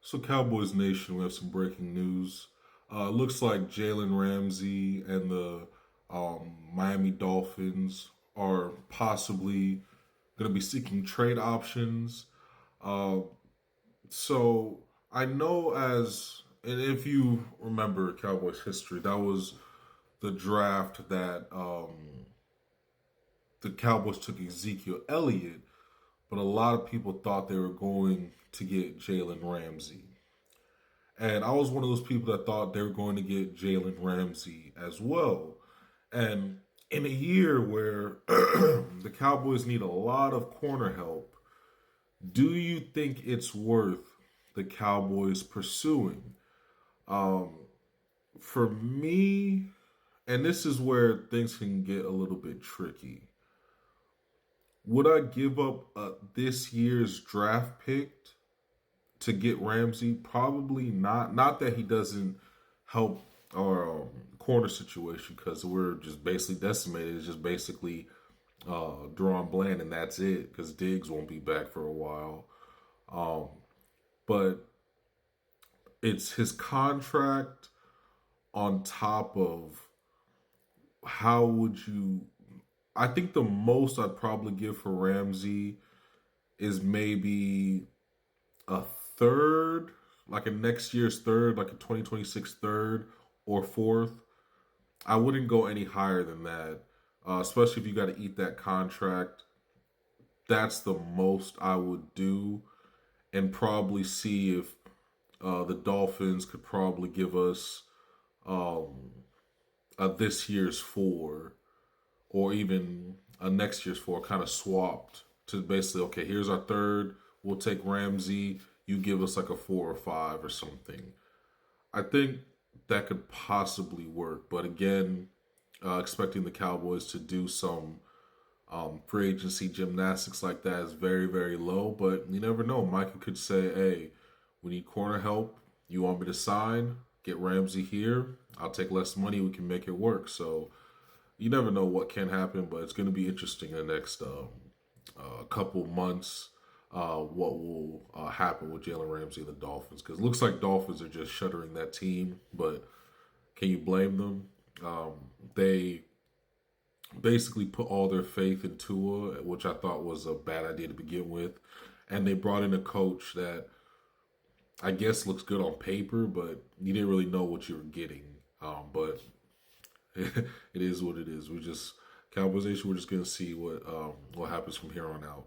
So, Cowboys Nation, we have some breaking news. Looks like Jalen Ramsey and the Miami Dolphins are possibly going to be seeking trade options. Uh, so, I know and if you remember Cowboys history, that was the draft that the Cowboys took Ezekiel Elliott, but a lot of people thought they were going to get Jalen Ramsey. And I was one of those people that thought they were going to get Jalen Ramsey as well. And in a year where the Cowboys need a lot of corner help, do you think it's worth the Cowboys pursuing? Um, for me, and this is where things can get a little bit tricky. Would I give up this year's draft pick to get Ramsey? Probably not. Not that he doesn't help our corner situation because we're just basically decimated. It's just basically Deron Bland and that's it because Diggs won't be back for a while. Um, but it's his contract on top of how would you. I think the most I'd probably give for Ramsey is maybe a third, like a next year's third, like a 2026 third or fourth. I wouldn't go any higher than that, especially if you got to eat that contract. That's the most I would do, and probably see if the Dolphins could probably give us um, a this year's four or even a next year's four, kind of swapped to basically, okay, here's our third. We'll take Ramsey. You give us like a 4 or 5 or something. I think that could possibly work. But again, expecting the Cowboys to do some free agency gymnastics like that is very, very low. But you never know. Micah could say, hey, we need corner help. You want me to sign? Get Ramsey here. I'll take less money. We can make it work. So you never know what can happen, but it's going to be interesting in the next couple months what will happen with Jalen Ramsey and the Dolphins. Because it looks like Dolphins are just shuttering that team, but can you blame them? They basically put all their faith in Tua, which I thought was a bad idea to begin with. And they brought in a coach that I guess looks good on paper, but you didn't really know what you were getting. But it is what it is. We just Cowboys Nation. We're just gonna see what happens from here on out.